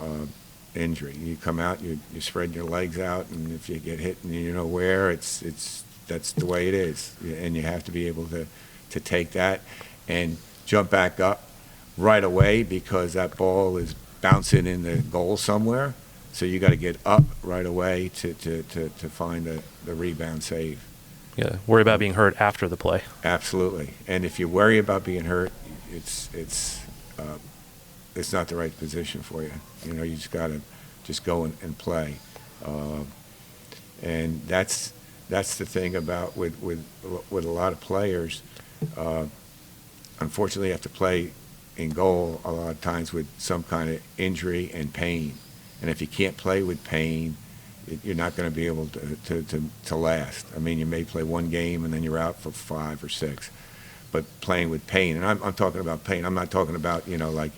injury. You come out, you spread your legs out, and if you get hit and you know where, that's the way it is. And you have to be able to take that and jump back up right away, because that ball is bouncing in the goal somewhere. So you got to get up right away to find the rebound save. Yeah, worry about being hurt after the play. Absolutely. And if you worry about being hurt, it's not the right position for you. You just got to just go and play. And that's the thing about with a lot of players. Unfortunately, you have to play in goal a lot of times with some kind of injury and pain. And if you can't play with pain, you're not going to be able to last. I mean, you may play one game and then you're out for 5 or 6. But playing with pain, and I'm talking about pain. I'm not talking about like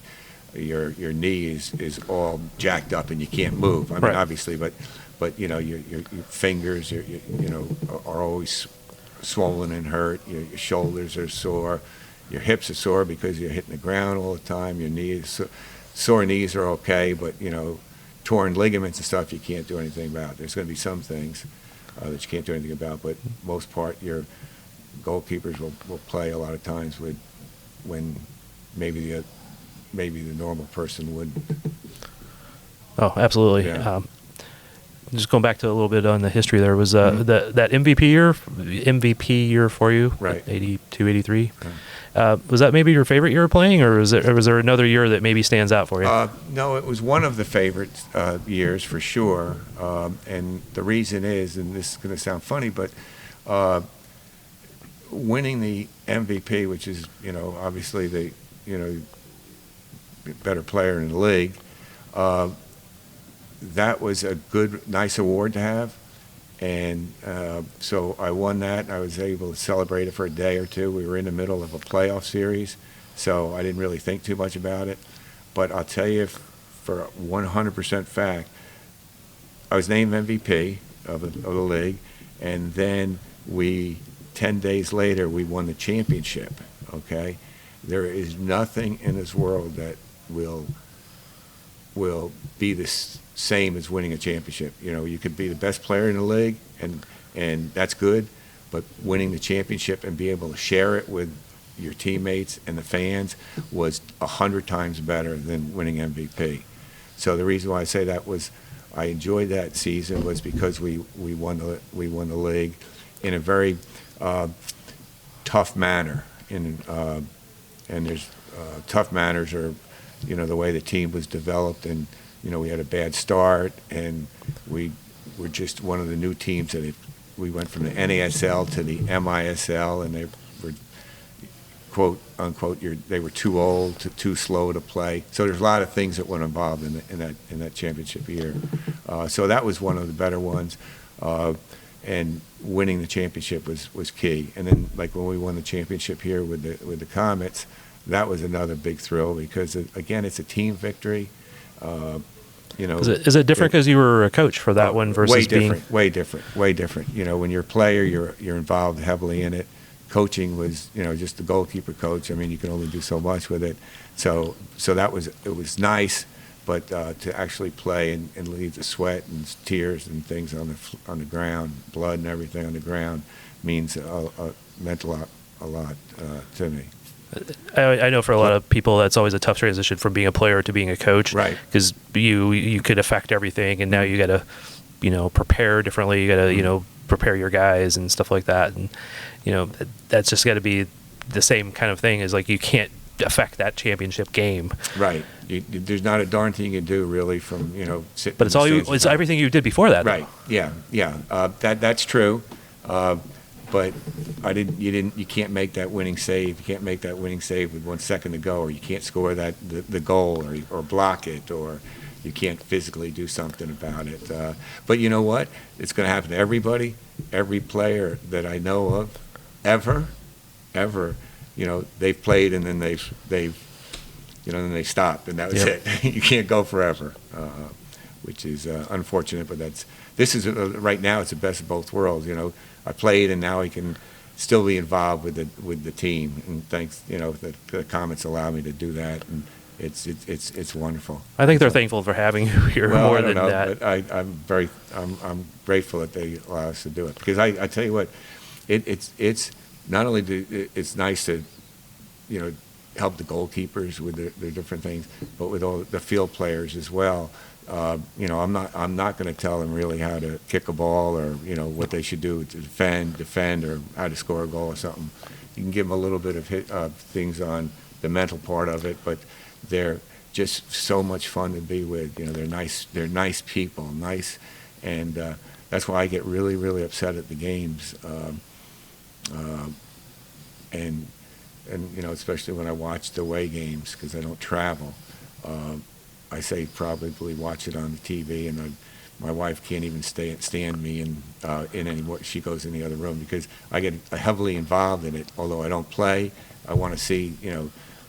your knee is all jacked up and you can't move. I mean, right. Obviously, but your fingers are always swollen and hurt. Your shoulders are sore. Your hips are sore because you're hitting the ground all the time. Your knees, sore knees are okay, but torn ligaments and stuff you can't do anything about. There's going to be some things that you can't do anything about, but most part your goalkeepers will play a lot of times when maybe the normal person wouldn't. Oh, absolutely. Yeah. Just going back to a little bit on the history, there was that MVP year for you, right? 82, 83. Was that maybe your favorite year of playing, or was there another year that maybe stands out for you? No, it was one of the favorite years for sure. And the reason is, and this is going to sound funny, but winning the MVP, which is obviously the better player in the league, that was a nice award to have. And so I won that. I was able to celebrate it for a day or two. We were in the middle of a playoff series, so I didn't really think too much about it. But I'll tell you, for 100% fact, I was named MVP of the league, and then 10 days later, we won the championship, okay? There is nothing in this world that will be the same as winning a championship. You could be the best player in the league, and that's good, but winning the championship and be able to share it with your teammates and the fans was 100 times better than winning MVP. So the reason why I say that was I enjoyed that season was because we won the league in a very tough manner. And there's tough manners are the way the team was developed, and we had a bad start, and we were just one of the new teams that we went from the NASL to the MISL, and they were, quote unquote, they were too old, too slow to play. So there's a lot of things that were involved in that championship year. So that was one of the better ones, and winning the championship was key. And then like when we won the championship here with the Comets, that was another big thrill because again it's a team victory. Is it different because you were a coach for that one versus way different? When you're a player, you're involved heavily in it. Coaching was just the goalkeeper coach. I mean, you can only do so much with it. So it was nice, but to actually play and leave the sweat and tears and things on the ground, blood and everything on the ground meant a lot to me. I know for a lot of people that's always a tough transition from being a player to being a coach, right? Because you could affect everything, and now you got to prepare differently. You got to prepare your guys and stuff like that, and that's just got to be the same kind of thing. Is like you can't affect that championship game. Right. There's not a darn thing you can do really from sitting. But it's everything you did before that. Right. Though. Yeah. That's true. But you can't make that winning save. You can't make that winning save with 1 second to go, or you can't score the goal, or block it, or you can't physically do something about it. But you know what? It's going to happen to everybody, every player that I know of, ever. They've played and then they've stopped, and that was it. You can't go forever, which is unfortunate. But this is right now. It's the best of both worlds. I played, and now I can still be involved with the team. And thanks, the Comets allow me to do that, and it's wonderful. I think they're thankful for having you here more than that. But I'm grateful that they allow us to do it, because I tell you what, it's not only it's nice to help the goalkeepers with their different things, but with all the field players as well. I'm not going to tell them really how to kick a ball, or what they should do to defend, or how to score a goal or something. You can give them a little bit of things on the mental part of it, but they're just so much fun to be with. They're nice people, and that's why I get really, really upset at the games, and especially when I watch the away games, because I don't travel. I say probably watch it on the TV, and my wife can't even stand me in any more. She goes in the other room, because I get heavily involved in it. Although I don't play, I want to see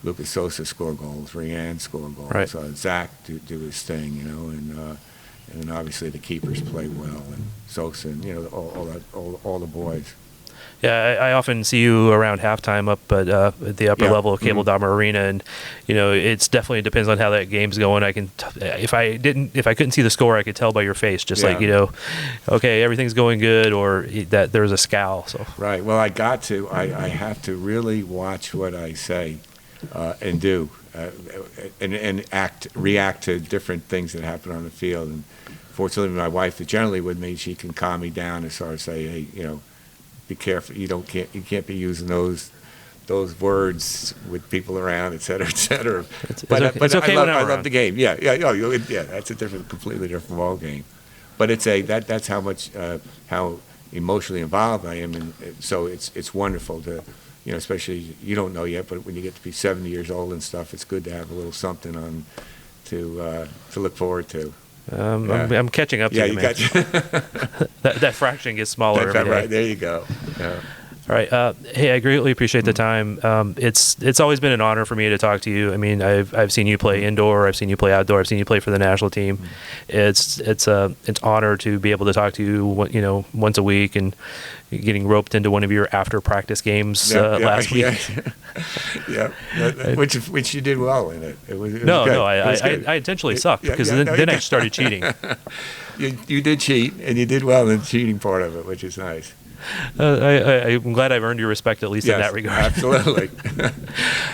Lucas Sosa score goals, Rianne score goals, right. Zach do his thing, and obviously the keepers play well, and Sosa, and all the boys. Yeah, I often see you around halftime up at the upper level of Cable Dahmer Arena, and it's definitely depends on how that game's going. I can if I couldn't see the score, I could tell by your face, just like okay, everything's going good, or that there's a scowl. So right. Well, I have to really watch what I say and do, and react to different things that happen on the field. And fortunately, my wife is generally with me. She can calm me down as far as say, hey, be careful. You can't be using those words with people around, et cetera, et cetera. It's okay. I love the game. Yeah. That's a completely different ball game. But that's how much how emotionally involved I am, and so it's wonderful to, especially you don't know yet, but when you get to be 70 years old and stuff, it's good to have a little something on to look forward to. I'm catching up to you, man. that fraction gets smaller every day. Right, there you go. Yeah. All right. Hey, I greatly appreciate the time. It's always been an honor for me to talk to you. I mean, I've seen you play indoor. I've seen you play outdoor. I've seen you play for the national team. It's an honor to be able to talk to you, once a week, and getting roped into one of your after practice games last week. Yeah, which you did well in it. It was no, good. I intentionally sucked, because then I started cheating. You did cheat, and you did well in the cheating part of it, which is nice. I'm glad I've earned your respect, at least in that regard. Absolutely.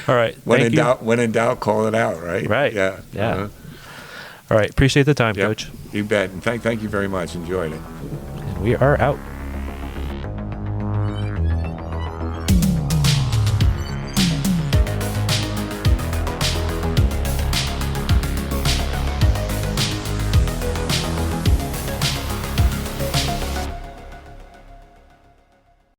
All right. When in doubt, call it out, right? Right. Yeah. Yeah. All right. Appreciate the time, Coach. You bet. And thank you very much. Enjoyed it. And we are out.